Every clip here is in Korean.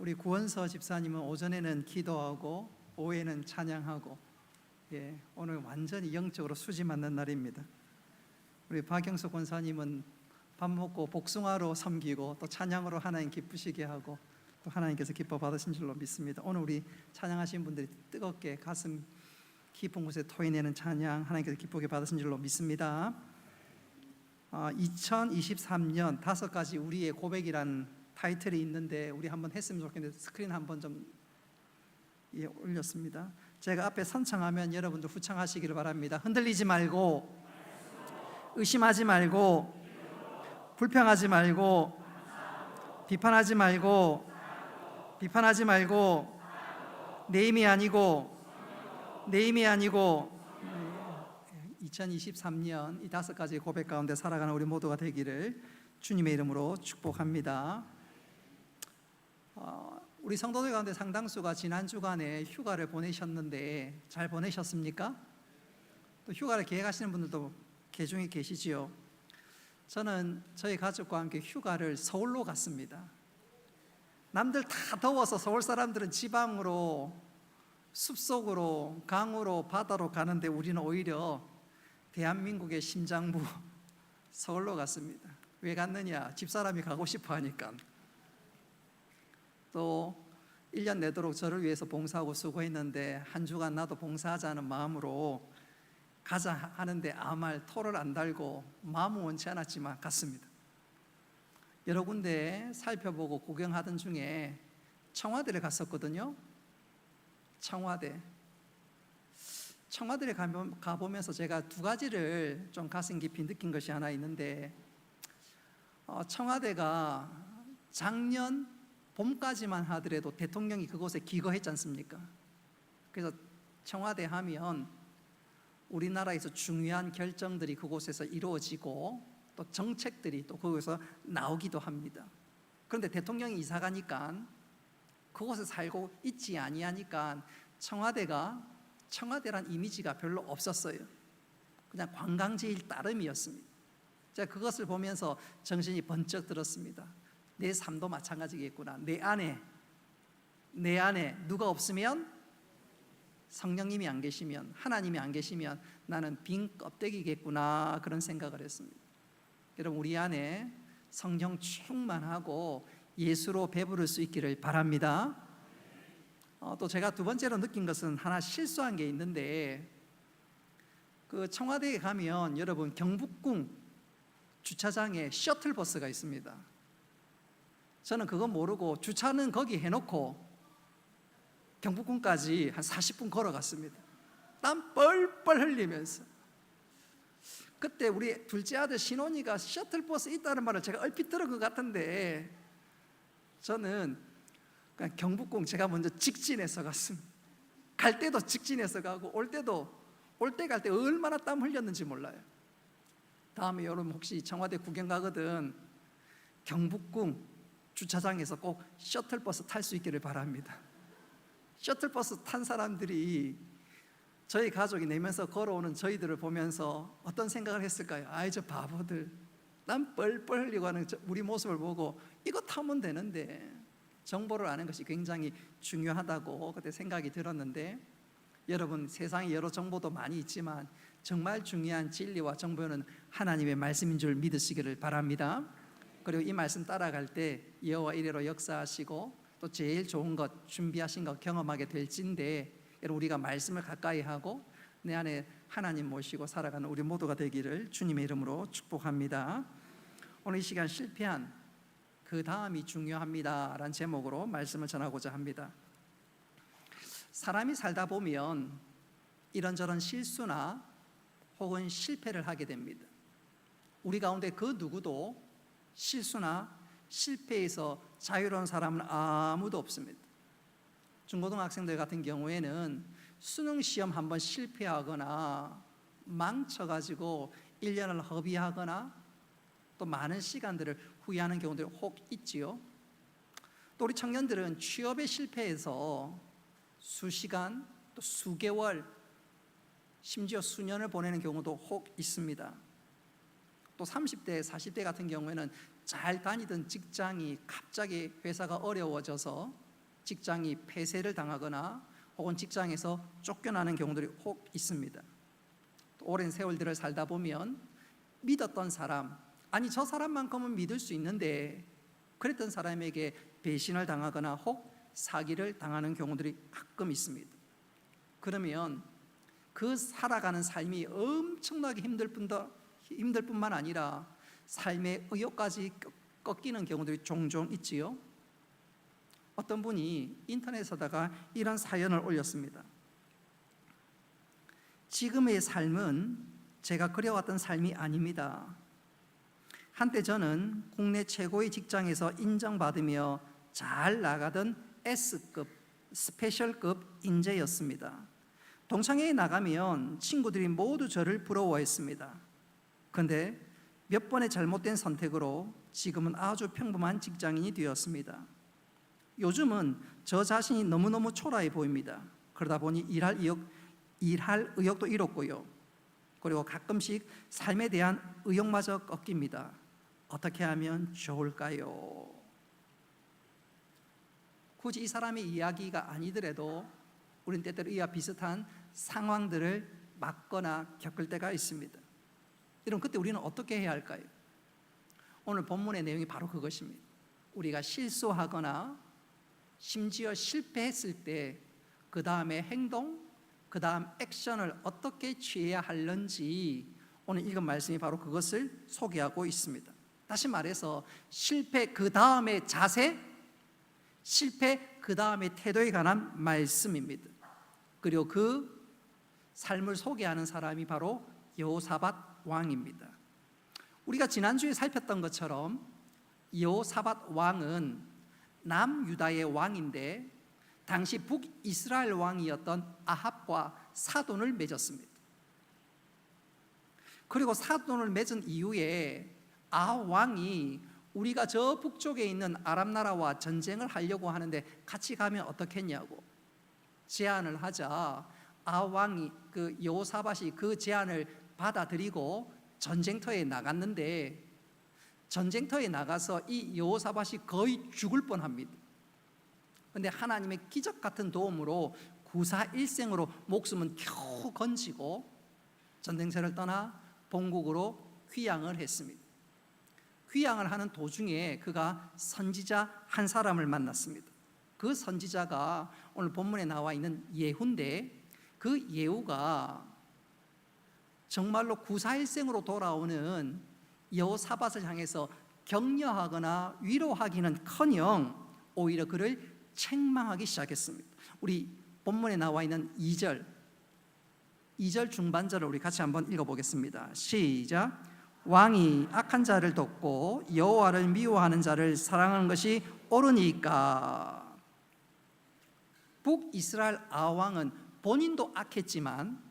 우리 구원서 집사님은 오전에는 기도하고 오후에는 찬양하고, 오늘 완전히 영적으로 수지 맞는 날입니다. 우리 박영수 권사님은 밥 먹고 복숭아로 섬기고 또 찬양으로 하나님 기쁘시게 하고 또 하나님께서 기뻐 받으신 줄로 믿습니다. 오늘 우리 찬양하신 분들이 뜨겁게 가슴 깊은 곳에 토해내는 찬양 하나님께서 기쁘게 받으신 줄로 믿습니다. 2023년 5가지 우리의 고백이란 타이틀이 있는데 우리 한번 했으면 좋겠는데 스크린 한번 좀 올렸습니다. 제가 앞에 선창하면 여러분들 후창하시기를 바랍니다. 흔들리지 말고, 의심하지 말고, 불평하지 말고, 비판하지 말고, 내 힘이 아니고, 2023년 이 5가지 고백 가운데 살아가는 우리 모두가 되기를 주님의 이름으로 축복합니다. 우리 성도들 가운데 상당수가 지난 주간에 휴가를 보내셨는데 잘 보내셨습니까? 또 휴가를 계획하시는 분들도 계중에 계시지요. 저는 저희 가족과 함께 휴가를 서울로 갔습니다. 남들 다 더워서 서울 사람들은 지방으로, 숲속으로, 강으로, 바다로 가는데 우리는 오히려 대한민국의 심장부 서울로 갔습니다. 왜 갔느냐? 집사람이 가고 싶어 하니까. 또 1년 내도록 저를 위해서 봉사하고 수고했는데 한 주간 나도 봉사하자는 마음으로 가자 하는데 아무 말 토를 안 달고 마음은 원치 않았지만 갔습니다. 여러 군데 살펴보고 구경하던 중에 청와대를 갔었거든요. 청와대를 가보면서 제가 2가지를 좀 가슴 깊이 느낀 것이 하나 있는데, 청와대가 작년 봄까지만 하더라도 대통령이 그곳에 기거했지 않습니까? 그래서 청와대 하면 우리나라에서 중요한 결정들이 그곳에서 이루어지고 또 정책들이 또 거기서 나오기도 합니다. 그런데 대통령이 이사 가니까 그곳에 살고 있지 아니하니까 청와대란 이미지가 별로 없었어요. 그냥 관광지일 따름이었습니다. 제가 그것을 보면서 정신이 번쩍 들었습니다. 내 삶도 마찬가지겠구나. 내 안에 누가 없으면, 성령님이 안 계시면, 하나님이 안 계시면 나는 빈 껍데기겠구나, 그런 생각을 했습니다. 여러분, 우리 안에 성령 충만하고 예수로 배부를 수 있기를 바랍니다. 또 제가 2번째로 느낀 것은 하나 실수한 게 있는데, 그 청와대에 가면 여러분 경복궁 주차장에 셔틀버스가 있습니다. 저는 그거 모르고 주차는 거기 해놓고 경복궁까지 한 40분 걸어갔습니다. 땀 뻘뻘 흘리면서. 그때 우리 둘째 아들 신혼이가 셔틀버스 있다는 말을 제가 얼핏 들은 것 같은데, 저는 그냥 경복궁 제가 먼저 직진해서 갔습니다. 갈 때도 직진해서 가고 올 때 갈 때 얼마나 땀 흘렸는지 몰라요. 다음에 여러분 혹시 청와대 구경 가거든 경복궁 주차장에서 꼭 셔틀버스 탈 수 있기를 바랍니다. 셔틀버스 탄 사람들이 저희 가족이 내면서 걸어오는 저희들을 보면서 어떤 생각을 했을까요? 아이, 저 바보들, 땀 뻘뻘 흘리고 하는 우리 모습을 보고 이거 타면 되는데. 정보를 아는 것이 굉장히 중요하다고 그때 생각이 들었는데, 여러분, 세상에 여러 정보도 많이 있지만 정말 중요한 진리와 정보는 하나님의 말씀인 줄 믿으시기를 바랍니다. 그리고 이 말씀 따라갈 때 여호와 이래로 역사하시고 또 제일 좋은 것, 준비하신 것 경험하게 될진데, 여러분, 우리가 말씀을 가까이 하고 내 안에 하나님 모시고 살아가는 우리 모두가 되기를 주님의 이름으로 축복합니다. 오늘 이 시간 실패한 그 다음이 중요합니다 라는 제목으로 말씀을 전하고자 합니다. 사람이 살다 보면 이런저런 실수나 혹은 실패를 하게 됩니다. 우리 가운데 그 누구도 실수나 실패에서 자유로운 사람은 아무도 없습니다. 중고등학생들 같은 경우에는 수능 시험 한번 실패하거나 망쳐가지고 1년을 허비하거나 또 많은 시간들을 후회하는 경우들이 혹 있지요. 또 우리 청년들은 취업에 실패해서 수시간 또 수개월 심지어 수년을 보내는 경우도 혹 있습니다. 또 30대, 40대 같은 경우에는 잘 다니던 직장이 갑자기 회사가 어려워져서 직장이 폐쇄를 당하거나 혹은 직장에서 쫓겨나는 경우들이 혹 있습니다. 오랜 세월들을 살다 보면 믿었던 사람, 아니 저 사람만큼은 믿을 수 있는데 그랬던 사람에게 배신을 당하거나 혹 사기를 당하는 경우들이 가끔 있습니다. 그러면 그 살아가는 삶이 엄청나게 힘들 뿐만 아니라 삶의 의욕까지 꺾이는 경우들이 종종 있지요. 어떤 분이 인터넷에다가 이런 사연을 올렸습니다. 지금의 삶은 제가 그려왔던 삶이 아닙니다. 한때 저는 국내 최고의 직장에서 인정받으며 잘 나가던 S급, 스페셜급 인재였습니다. 동창회에 나가면 친구들이 모두 저를 부러워했습니다. 그런데 몇 번의 잘못된 선택으로 지금은 아주 평범한 직장인이 되었습니다. 요즘은 저 자신이 너무너무 초라해 보입니다. 그러다 보니 일할 의욕도 잃었고요. 그리고 가끔씩 삶에 대한 의욕마저 꺾입니다. 어떻게 하면 좋을까요? 굳이 이 사람의 이야기가 아니더라도 우린 때때로 이와 비슷한 상황들을 맞거나 겪을 때가 있습니다. 여러분, 그때 우리는 어떻게 해야 할까요? 오늘 본문의 내용이 바로 그것입니다. 우리가 실수하거나 심지어 실패했을 때 그 다음에 행동, 그 다음 액션을 어떻게 취해야 하는지 오늘 읽은 말씀이 바로 그것을 소개하고 있습니다. 다시 말해서 실패 그 다음의 자세, 실패 그 다음의 태도에 관한 말씀입니다. 그리고 그 삶을 소개하는 사람이 바로 여호사밧 왕입니다. 우리가 지난주에 살폈던 것처럼 여호사밧 왕은 남유다의 왕인데 당시 북이스라엘 왕이었던 아합과 사돈을 맺었습니다. 그리고 사돈을 맺은 이후에 아합 왕이 우리가 저 북쪽에 있는 아람 나라와 전쟁을 하려고 하는데 같이 가면 어떻겠냐고 제안을 하자 아합 왕이 그 여호사밧이 그 제안을 받아들이고 전쟁터에 나갔는데 전쟁터에 나가서 이 여호사밧이 거의 죽을 뻔합니다. 그런데 하나님의 기적 같은 도움으로 구사일생으로 목숨은 겨우 건지고 전쟁터를 떠나 본국으로 귀향을 했습니다. 귀향을 하는 도중에 그가 선지자 한 사람을 만났습니다. 그 선지자가 오늘 본문에 나와 있는 예후인데 그 예후가 정말로 구사일생으로 돌아오는 여호사밧을 향해서 격려하거나 위로하기는커녕 오히려 그를 책망하기 시작했습니다. 우리 본문에 나와 있는 2절 중반절을 우리 같이 한번 읽어보겠습니다. 시작. 왕이 악한 자를 돕고 여호와를 미워하는 자를 사랑하는 것이 옳으니까. 북이스라엘 아왕은 본인도 악했지만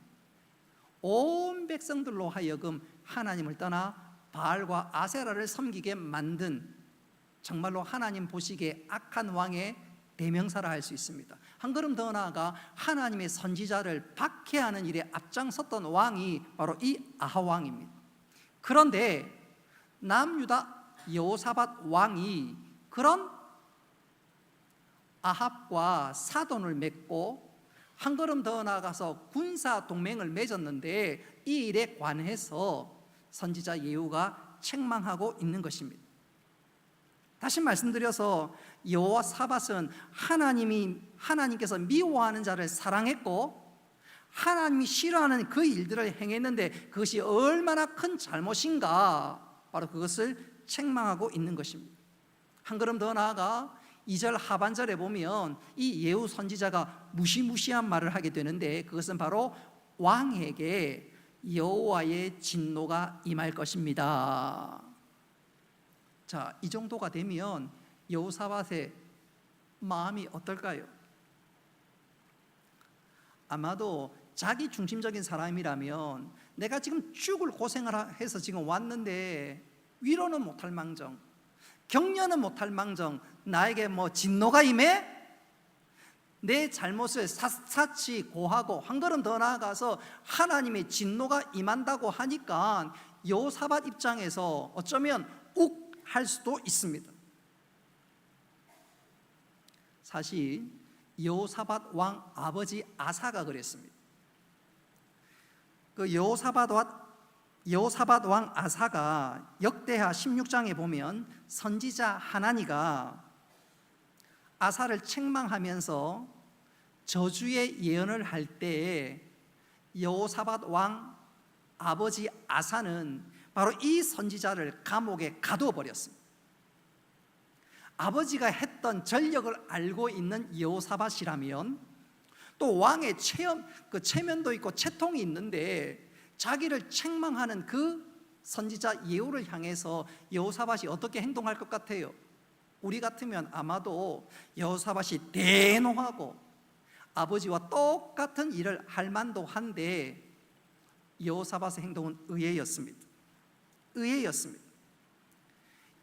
온 백성들로 하여금 하나님을 떠나 바알과 아세라를 섬기게 만든 정말로 하나님 보시기에 악한 왕의 대명사라 할 수 있습니다. 한 걸음 더 나아가 하나님의 선지자를 박해하는 일에 앞장섰던 왕이 바로 이 아합 왕입니다. 그런데 남유다 여호사밧 왕이 그런 아합과 사돈을 맺고 한 걸음 더 나아가서 군사 동맹을 맺었는데 이 일에 관해서 선지자 예후가 책망하고 있는 것입니다. 다시 말씀드려서 여호사밧은 하나님께서 미워하는 자를 사랑했고 하나님이 싫어하는 그 일들을 행했는데 그것이 얼마나 큰 잘못인가 바로 그것을 책망하고 있는 것입니다. 한 걸음 더 나아가 2절 하반절에 보면 이 예후 선지자가 무시무시한 말을 하게 되는데 그것은 바로 왕에게 여호와의 진노가 임할 것입니다. 자, 이 정도가 되면 여호사밧의 마음이 어떨까요? 아마도 자기 중심적인 사람이라면 내가 지금 죽을 고생을 해서 지금 왔는데 위로는 못할 망정, 격려는 못할 망정, 나에게 뭐 진노가 임해? 내 잘못을 샅샅이 고하고 한 걸음 더 나아가서 하나님의 진노가 임한다고 하니까 여호사밧 입장에서 어쩌면 욱할 수도 있습니다. 사실 여호사밧 왕 아버지 아사가 그랬습니다. 그 여호사밧 왕 아사가 역대하 16장에 보면 선지자 하나니가 아사를 책망하면서 저주의 예언을 할 때 여호사밧 왕 아버지 아사는 바로 이 선지자를 감옥에 가두어 버렸습니다. 아버지가 했던 전력을 알고 있는 여호사밧이라면 또 왕의 체면도 있고 채통이 있는데 자기를 책망하는 그 선지자 예후를 향해서 여호사밧이 어떻게 행동할 것 같아요? 우리 같으면 아마도 여호사밧이 대노하고 아버지와 똑같은 일을 할 만도 한데 여호사밧의 행동은 의외였습니다.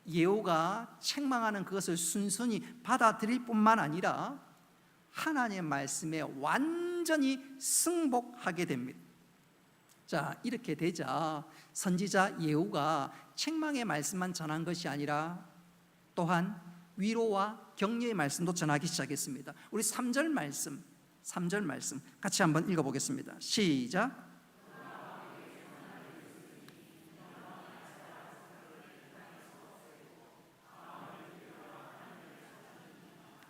예후가 책망하는 그것을 순순히 받아들일 뿐만 아니라 하나님의 말씀에 완전히 승복하게 됩니다. 자, 이렇게 되자 선지자 예후가 책망의 말씀만 전한 것이 아니라 또한 위로와 격려의 말씀도 전하기 시작했습니다. 우리 3절 말씀 같이 한번 읽어보겠습니다. 시작.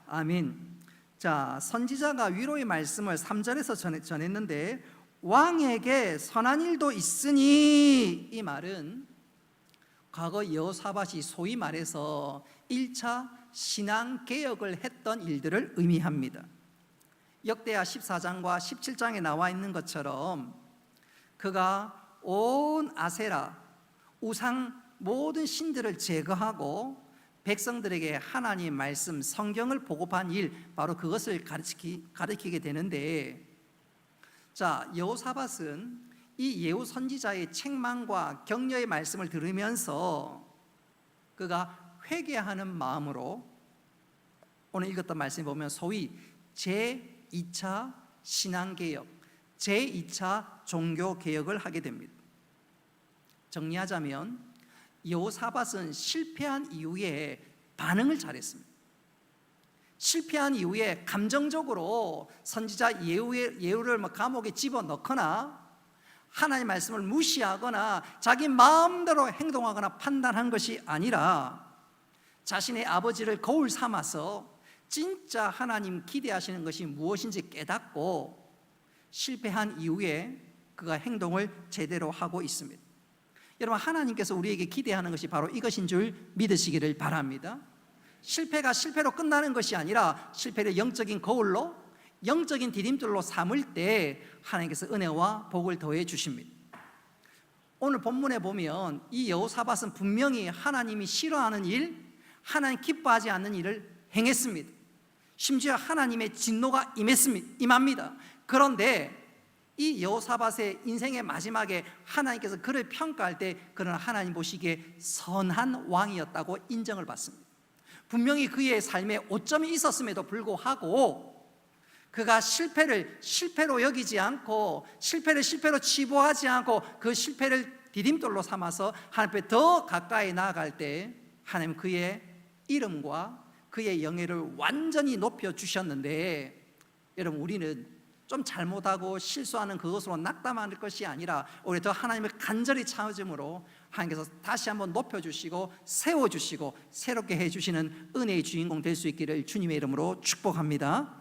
아멘. 자, 선지자가 위로의 말씀을 3절에서 전했는데 왕에게 선한 일도 있으니, 이 말은 과거 여호사밧이 소위 말해서 1차 신앙개혁을 했던 일들을 의미합니다. 역대하 14장과 17장에 나와 있는 것처럼 그가 온 아세라, 우상 모든 신들을 제거하고 백성들에게 하나님의 말씀, 성경을 보급한 일, 바로 그것을 가리키게 되는데, 자, 여호사밧은 이 예후 선지자의 책망과 격려의 말씀을 들으면서 그가 회개하는 마음으로 오늘 읽었던 말씀을 보면 소위 제2차 신앙개혁, 제2차 종교개혁을 하게 됩니다. 정리하자면 여호사밧은 실패한 이후에 반응을 잘했습니다. 실패한 이후에 감정적으로 선지자 예후를 감옥에 집어넣거나 하나님의 말씀을 무시하거나 자기 마음대로 행동하거나 판단한 것이 아니라 자신의 아버지를 거울 삼아서 진짜 하나님 기대하시는 것이 무엇인지 깨닫고 실패한 이후에 그가 행동을 제대로 하고 있습니다. 여러분, 하나님께서 우리에게 기대하는 것이 바로 이것인 줄 믿으시기를 바랍니다. 실패가 실패로 끝나는 것이 아니라 실패를 영적인 거울로, 영적인 디딤돌로 삼을 때 하나님께서 은혜와 복을 더해 주십니다. 오늘 본문에 보면 이 여호사밧은 분명히 하나님이 싫어하는 일, 하나님 기뻐하지 않는 일을 행했습니다. 심지어 하나님의 진노가 임합니다. 그런데 이 여호사밧의 인생의 마지막에 하나님께서 그를 평가할 때 그는 하나님 보시기에 선한 왕이었다고 인정을 받습니다. 분명히 그의 삶에 오점이 있었음에도 불구하고 그가 실패를 실패로 여기지 않고 실패를 실패로 치부하지 않고 그 실패를 디딤돌로 삼아서 하나님 앞에 더 가까이 나아갈 때 하나님 그의 이름과 그의 영예를 완전히 높여주셨는데, 여러분, 우리는 좀 잘못하고 실수하는 그것으로 낙담할 것이 아니라 오히려 더 하나님을 간절히 찾음으로 하나님께서 다시 한번 높여주시고 세워주시고 새롭게 해주시는 은혜의 주인공 될 수 있기를 주님의 이름으로 축복합니다.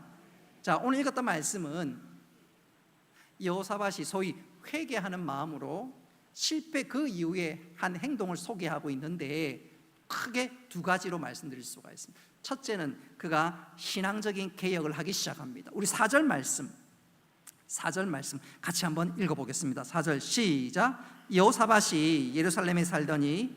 자, 오늘 읽었던 말씀은 여호사밧이 소위 회개하는 마음으로 실패 그 이후에 한 행동을 소개하고 있는데 크게 두 가지로 말씀드릴 수가 있습니다. 첫째는 그가 신앙적인 개혁을 하기 시작합니다. 우리 4절 말씀 같이 한번 읽어보겠습니다. 4절 시작. 여호사밧이 예루살렘에 살더니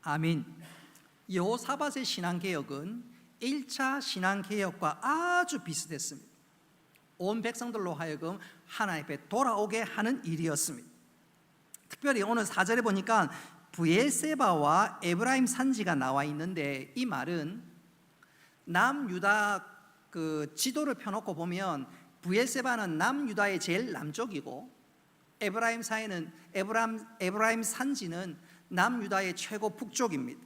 아멘. 여호사밧의 신앙개혁은 1차 신앙개혁과 아주 비슷했습니다. 온 백성들로 하여금 하나님 앞에 돌아오게 하는 일이었습니다. 특별히 오늘 4절에 보니까 브엘세바와 에브라임 산지가 나와 있는데, 이 말은 남유다 그 지도를 펴놓고 보면 브엘세바는 남유다의 제일 남쪽이고 에브라임 산지는 남유다의 최고 북쪽입니다.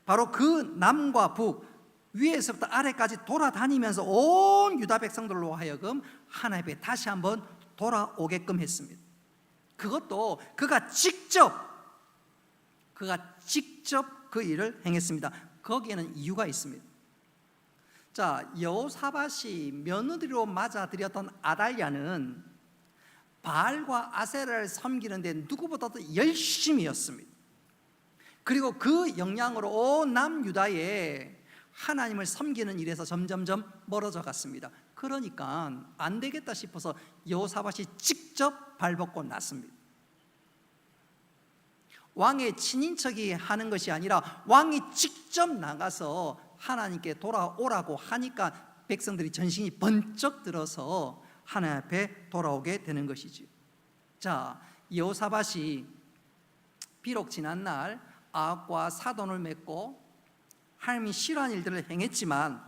바로 그 남과 북, 위에서부터 아래까지 돌아다니면서 온 유다 백성들로 하여금 하나님 앞에 다시 한번 돌아오게끔 했습니다. 그것도 그가 직접 그 일을 행했습니다. 거기에는 이유가 있습니다. 자, 여호사밧이 며느리로 맞아들였던 아달랴는 바알과 아세라를 섬기는데 누구보다도 열심이었습니다. 그리고 그 영향으로 온 남유다에 하나님을 섬기는 일에서 점점점 멀어져 갔습니다. 그러니까 안 되겠다 싶어서 여호사밧이 직접 발벗고 났습니다. 왕의 친인척이 하는 것이 아니라 왕이 직접 나가서 하나님께 돌아오라고 하니까 백성들이 전신이 번쩍 들어서 하나님 앞에 돌아오게 되는 것이죠. 자, 여호사밧이 비록 지난날 아합과 사돈을 맺고 하나님이 싫어한 일들을 행했지만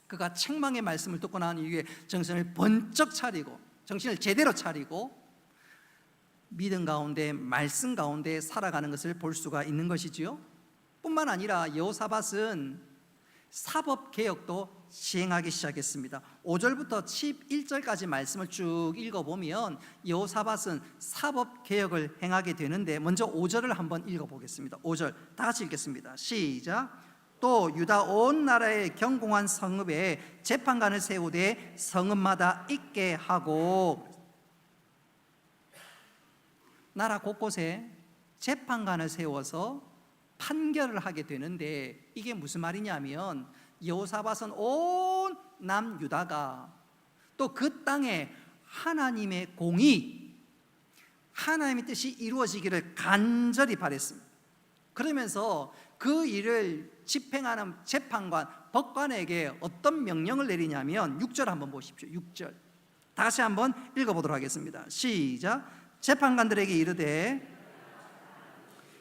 그가 책망의 말씀을 듣고 난 이후에 정신을 번쩍 차리고 정신을 제대로 차리고 믿음 가운데 말씀 가운데 살아가는 것을 볼 수가 있는 것이지요. 뿐만 아니라 여호사밧은 사법개혁도 시행하기 시작했습니다. 5절부터 11절까지 말씀을 쭉 읽어보면 여호사밧은 사법개혁을 행하게 되는데 먼저 5절을 한번 읽어보겠습니다. 5절 다 같이 읽겠습니다. 시작. 또 유다 온 나라의 경공한 성읍에 재판관을 세우되 성읍마다 있게 하고, 나라 곳곳에 재판관을 세워서 판결을 하게 되는데 이게 무슨 말이냐면 여호사밧은 온 남유다가 또 그 땅에 하나님의 공의, 하나님의 뜻이 이루어지기를 간절히 바랬습니다. 그러면서 그 일을 집행하는 재판관, 법관에게 어떤 명령을 내리냐면 6절 한번 보십시오. 6절 다시 한번 읽어보도록 하겠습니다. 시작. 재판관들에게 이르되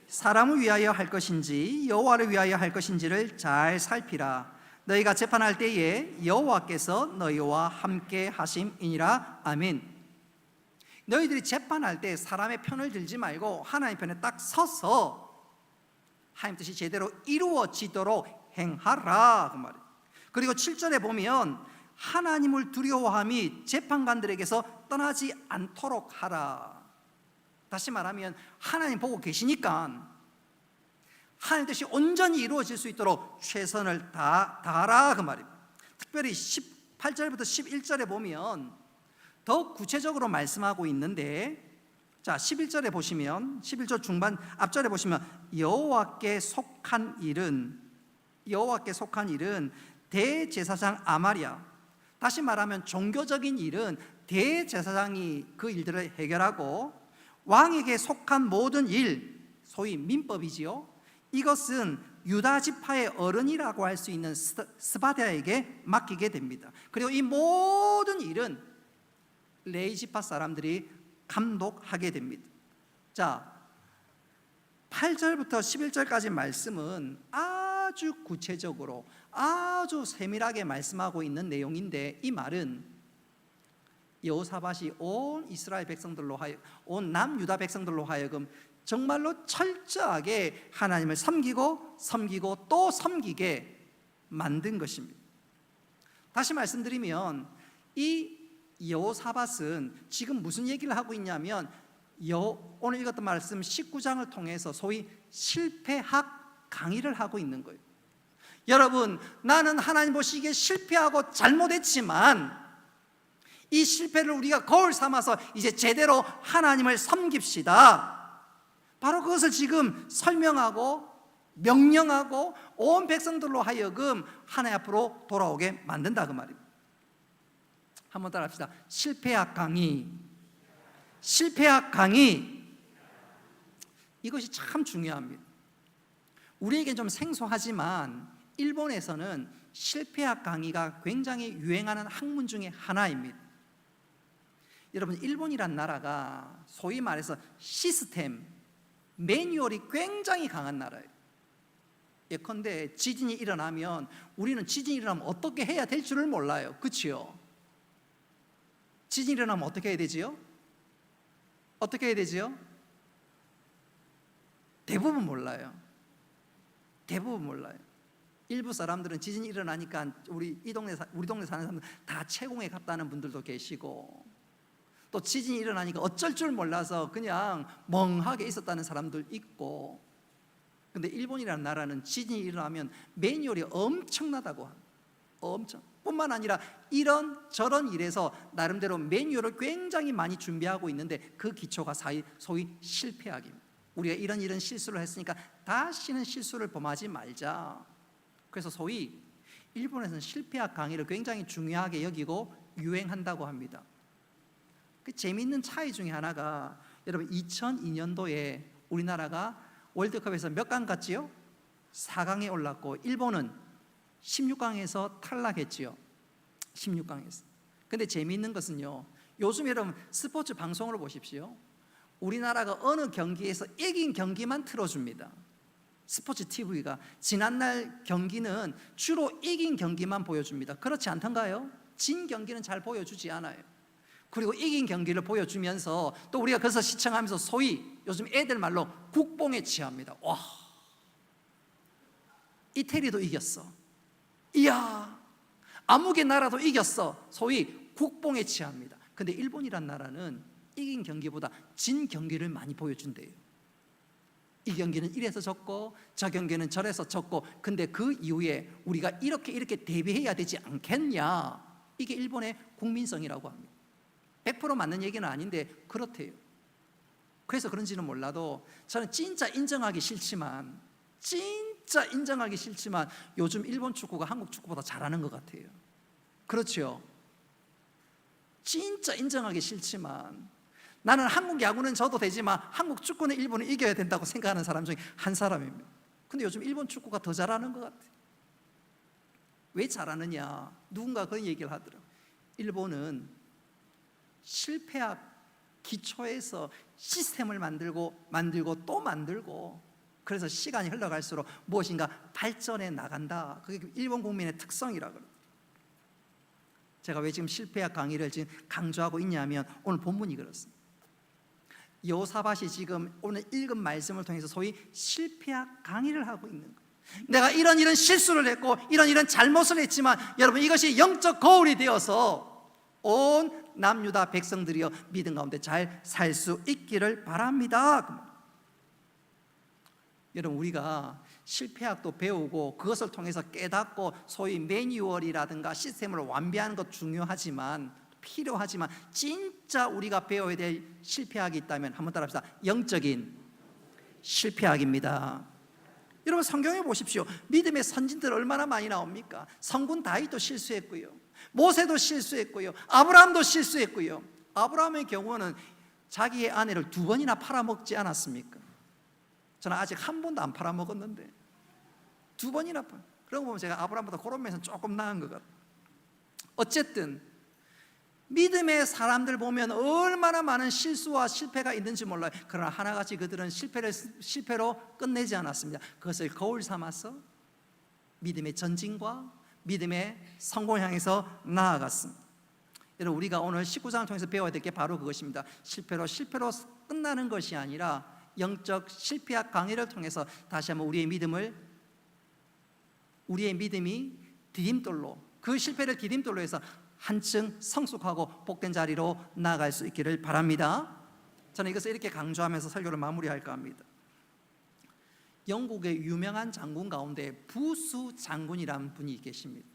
사람을 위하여 할 것인지 여호와를 위하여 할 것인지를 잘 살피라. 너희가 재판할 때에 여호와께서 너희와 함께 하심이니라. 아멘. 너희들이 재판할 때 사람의 편을 들지 말고 하나님 편에 딱 서서 하나님 뜻이 제대로 이루어지도록 행하라 그 말이에요. 그리고 7절에 보면 하나님을 두려워함이 재판관들에게서 떠나지 않도록 하라. 다시 말하면 하나님 보고 계시니까 하나님 뜻이 온전히 이루어질 수 있도록 최선을 다하라 그 말입니다. 특별히 18절부터 11절에 보면 더 구체적으로 말씀하고 있는데, 자 11절에 보시면 11절 중반 앞절에 보시면 여호와께 속한 일은 대제사장 아마랴, 다시 말하면 종교적인 일은 대제사장이 그 일들을 해결하고 왕에게 속한 모든 일, 소위 민법이지요, 이것은 유다 지파의 어른이라고 할 수 있는 스바랴에게 맡기게 됩니다. 그리고 이 모든 일은 레위 지파 사람들이 감독하게 됩니다. 자 8절부터 11절까지 말씀은 아주 구체적으로 아주 세밀하게 말씀하고 있는 내용인데, 이 말은 여호사밧이 온 이스라엘 백성들로 온 남유다 백성들로 하여금 정말로 철저하게 하나님을 섬기고 또 섬기게 만든 것입니다. 다시 말씀드리면 이 여호사밧은 지금 무슨 얘기를 하고 있냐면 오늘 읽었던 말씀 19장을 통해서 소위 실패학 강의를 하고 있는 거예요. 여러분, 나는 하나님 보시기에 실패하고 잘못했지만 이 실패를 우리가 거울 삼아서 이제 제대로 하나님을 섬깁시다. 바로 그것을 지금 설명하고 명령하고 온 백성들로 하여금 하나님 앞으로 돌아오게 만든다 그 말입니다. 한번 따라합시다. 실패학 강의. 이것이 참 중요합니다. 우리에겐 좀 생소하지만 일본에서는 실패학 강의가 굉장히 유행하는 학문 중에 하나입니다. 여러분, 일본이란 나라가 소위 말해서 시스템, 매뉴얼이 굉장히 강한 나라예요. 예컨대 지진이 일어나면 우리는 지진이 일어나면 어떻게 해야 될 줄을 몰라요. 그렇죠? 지진이 일어나면 어떻게 해야 되지요? 어떻게 해야 되죠? 대부분 몰라요. 대부분 몰라요. 일부 사람들은 지진이 일어나니까 우리 동네 사는 사람들 다 채공에 갔다는 분들도 계시고, 또 지진이 일어나니까 어쩔 줄 몰라서 그냥 멍하게 있었다는 사람들 있고. 근데 일본이라는 나라는 지진이 일어나면 매뉴얼이 엄청나다고 합니다. 엄청. 뿐만 아니라 이런 저런 일에서 나름대로 매뉴얼을 굉장히 많이 준비하고 있는데, 그 기초가 소위 실패학입니다. 우리가 이런 실수를 했으니까 다시는 실수를 범하지 말자. 그래서 소위 일본에서는 실패학 강의를 굉장히 중요하게 여기고 유행한다고 합니다. 그 재미있는 차이 중에 하나가, 여러분 2002년도에 우리나라가 월드컵에서 몇 강 갔지요? 4강에 올랐고, 일본은 16강에서 탈락했지요. 16강에서. 근데 재미있는 것은요, 요즘 여러분 스포츠 방송을 보십시오. 우리나라가 어느 경기에서 이긴 경기만 틀어줍니다. 스포츠 TV가 지난날 경기는 주로 이긴 경기만 보여줍니다. 그렇지 않던가요? 진 경기는 잘 보여주지 않아요. 그리고 이긴 경기를 보여주면서 또 우리가 그래서 시청하면서 소위 요즘 애들 말로 국뽕에 취합니다. 와, 이태리도 이겼어. 이야, 아무개 나라도 이겼어. 소위 국뽕에 취합니다. 근데 일본이란 나라는 이긴 경기보다 진 경기를 많이 보여준대요. 이 경기는 이래서 졌고 저 경기는 저래서 졌고, 근데 그 이후에 우리가 이렇게 대비해야 되지 않겠냐. 이게 일본의 국민성이라고 합니다. 100% 맞는 얘기는 아닌데 그렇대요. 그래서 그런지는 몰라도 저는 진짜 인정하기 싫지만 요즘 일본 축구가 한국 축구보다 잘하는 것 같아요. 그렇죠? 진짜 인정하기 싫지만 나는 한국 야구는 져도 되지만 한국 축구는 일본은 이겨야 된다고 생각하는 사람 중에 한 사람입니다. 근데 요즘 일본 축구가 더 잘하는 것 같아요. 왜 잘하느냐? 누군가 그런 얘기를 하더라고요. 일본은 실패학 기초에서 시스템을 만들고 또 만들고, 그래서 시간이 흘러갈수록 무엇인가 발전해 나간다. 그게 일본 국민의 특성이라고 그래요. 제가 왜 지금 실패학 강의를 지금 강조하고 있냐면, 오늘 본문이 그렇습니다. 여호사밧이 지금 오늘 읽은 말씀을 통해서 소위 실패학 강의를 하고 있는 거예요. 내가 이런 실수를 했고 이런 잘못을 했지만 여러분, 이것이 영적 거울이 되어서 온 남유다 백성들이여 믿음 가운데 잘 살 수 있기를 바랍니다. 여러분, 우리가 실패학도 배우고 그것을 통해서 깨닫고 소위 매뉴얼이라든가 시스템을 완비하는 것 중요하지만 필요하지만, 진짜 우리가 배워야 될 실패학이 있다면 한번 따라합시다. 영적인 실패학입니다. 여러분, 성경에 보십시오. 믿음의 선진들 얼마나 많이 나옵니까? 성군 다윗도 실수했고요, 모세도 실수했고요, 아브라함도 실수했고요. 아브라함의 경우는 자기의 아내를 2번이나 팔아먹지 않았습니까? 저는 아직 한 번도 안 팔아먹었는데 2번이나 그런 거 보면 제가 아브라함보다 그런 면에서 조금 나은 것 같아요. 어쨌든 믿음의 사람들 보면 얼마나 많은 실수와 실패가 있는지 몰라요. 그러나 하나같이 그들은 실패로 끝내지 않았습니다. 그것을 거울 삼아서 믿음의 전진과 믿음의 성공을 향해서 나아갔습니다. 여러분, 우리가 오늘 19장을 통해서 배워야 될 게 바로 그것입니다. 실패로 끝나는 것이 아니라 영적 실패학 강의를 통해서 다시 한번 우리의 믿음이 디딤돌로, 그 실패를 디딤돌로 해서 한층 성숙하고 복된 자리로 나아갈 수 있기를 바랍니다. 저는 이것을 이렇게 강조하면서 설교를 마무리할까 합니다. 영국의 유명한 장군 가운데 부수 장군이라는 분이 계십니다.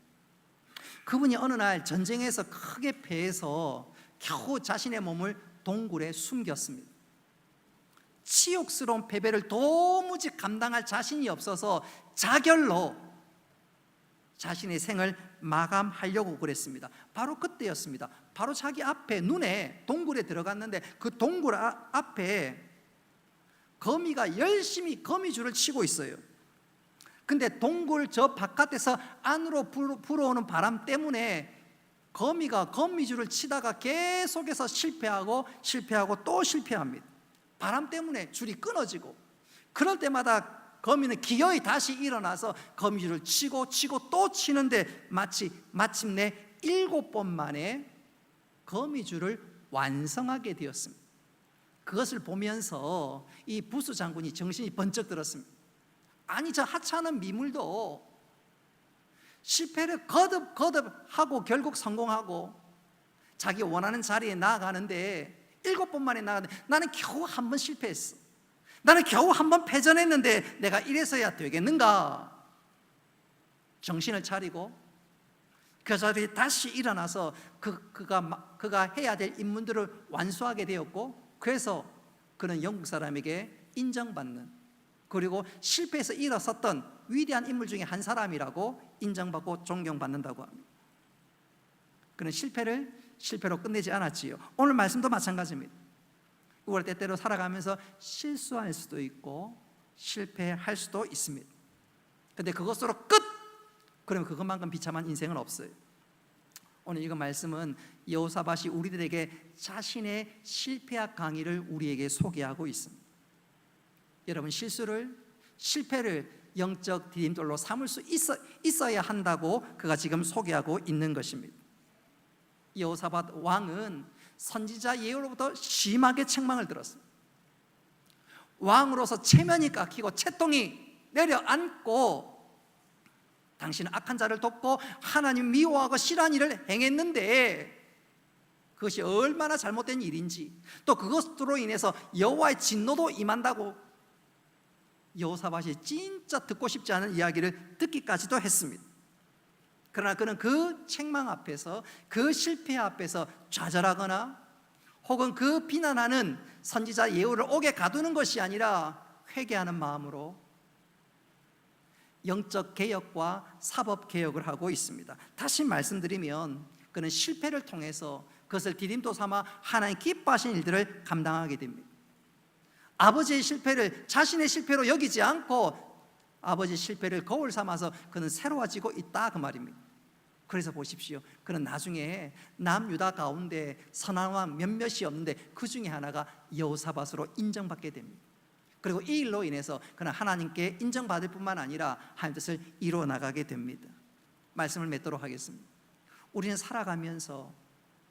그분이 어느 날 전쟁에서 크게 패해서 겨우 자신의 몸을 동굴에 숨겼습니다. 치욕스러운 패배를 도무지 감당할 자신이 없어서 자결로 자신의 생을 마감하려고 그랬습니다. 바로 그때였습니다. 바로 자기 앞에 눈에 동굴에 들어갔는데 그 동굴 앞에 거미가 열심히 거미줄을 치고 있어요. 근데 동굴 저 바깥에서 안으로 불어오는 바람 때문에 거미가 거미줄을 치다가 계속해서 실패하고 또 실패합니다. 바람 때문에 줄이 끊어지고, 그럴 때마다 거미는 기어이 다시 일어나서 거미줄을 치고 또 치는데 마침내 7번 만에 거미줄을 완성하게 되었습니다. 그것을 보면서 이 부수 장군이 정신이 번쩍 들었습니다. 아니, 저 하찮은 미물도 실패를 거듭하고 결국 성공하고 자기 원하는 자리에 나아가는데 7번 만에 나가는데 나는 겨우 한 번 실패했어. 나는 겨우 한 번 패전했는데 내가 이래서야 되겠는가? 정신을 차리고 그 자리에 다시 일어나서 그가 해야 될 임무들을 완수하게 되었고, 그래서 그는 영국 사람에게 인정받는, 그리고 실패해서 일어섰던 위대한 인물 중에 한 사람이라고 인정받고 존경받는다고 합니다. 그는 실패로 끝내지 않았지요. 오늘 말씀도 마찬가지입니다. 우리가 때때로 살아가면서 실수할 수도 있고 실패할 수도 있습니다. 근데 그것으로 끝! 그러면 그것만큼 비참한 인생은 없어요. 오늘 이거 말씀은 여호사밧이 우리들에게 자신의 실패학 강의를 우리에게 소개하고 있습니다. 여러분, 실패를 영적 디딤돌로 삼을 수 있어야 한다고 그가 지금 소개하고 있는 것입니다. 여호사밧 왕은 선지자 예후로부터 심하게 책망을 들었습니다. 왕으로서 체면이 깎이고 채통이 내려앉고 당신은 악한 자를 돕고 하나님 미워하고 싫어하는 일을 행했는데 그것이 얼마나 잘못된 일인지, 또 그것으로 인해서 여호와의 진노도 임한다고 여호사밧이 진짜 듣고 싶지 않은 이야기를 듣기까지도 했습니다. 그러나 그는 그 책망 앞에서, 그 실패 앞에서 좌절하거나 혹은 그 비난하는 선지자 예후를 옥에 가두는 것이 아니라 회개하는 마음으로 영적 개혁과 사법 개혁을 하고 있습니다. 다시 말씀드리면 그는 실패를 통해서 그것을 디딤돌 삼아 하나님 기뻐하시는 일들을 감당하게 됩니다. 아버지의 실패를 자신의 실패로 여기지 않고 아버지의 실패를 거울 삼아서 그는 새로워지고 있다, 그 말입니다. 그래서 보십시오, 그는 나중에 남유다 가운데 선한 왕 몇몇이 없는데 그 중에 하나가 여호사밧으로 인정받게 됩니다. 그리고 이 일로 인해서 그는 하나님께 인정받을 뿐만 아니라 하나님 뜻을 이루어 나가게 됩니다. 말씀을 맺도록 하겠습니다. 우리는 살아가면서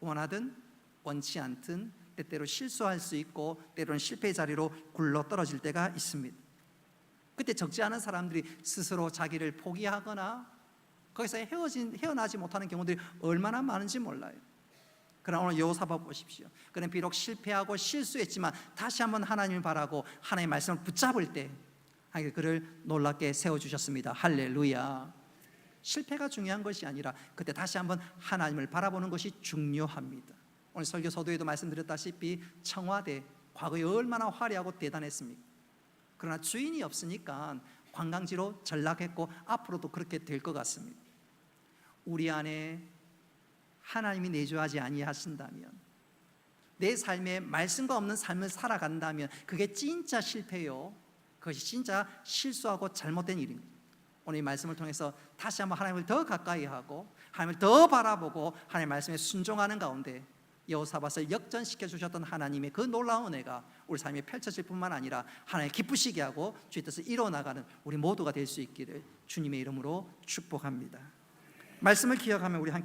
원하든 원치 않든 때때로 실수할 수 있고 때로는 실패의 자리로 굴러 떨어질 때가 있습니다. 그때 적지 않은 사람들이 스스로 자기를 포기하거나 거기서 헤어나지 못하는 경우들이 얼마나 많은지 몰라요. 그러나 오늘 여호사밧 보십시오. 그는 비록 실패하고 실수했지만 다시 한번 하나님을 바라고 하나님의 말씀을 붙잡을 때 하나님께서 그를 놀랍게 세워주셨습니다. 할렐루야. 실패가 중요한 것이 아니라 그때 다시 한번 하나님을 바라보는 것이 중요합니다. 오늘 설교 서두에도 말씀드렸다시피 청와대 과거에 얼마나 화려하고 대단했습니까? 그러나 주인이 없으니까 관광지로 전락했고 앞으로도 그렇게 될 것 같습니다. 우리 안에 하나님이 내주하지 아니하신다면, 내 삶에 말씀과 없는 삶을 살아간다면 그게 진짜 실패요, 그것이 진짜 실수하고 잘못된 일입니다. 오늘 이 말씀을 통해서 다시 한번 하나님을 더 가까이 하고 하나님을 더 바라보고 하나님의 말씀에 순종하는 가운데 여호사밧을 역전시켜 주셨던 하나님의 그 놀라운 은혜가 우리 삶에 펼쳐질 뿐만 아니라 하나님 기쁘시게 하고 주의 뜻을 이루어 나가는 우리 모두가 될 수 있기를 주님의 이름으로 축복합니다. 말씀을 기억하며 우리 함께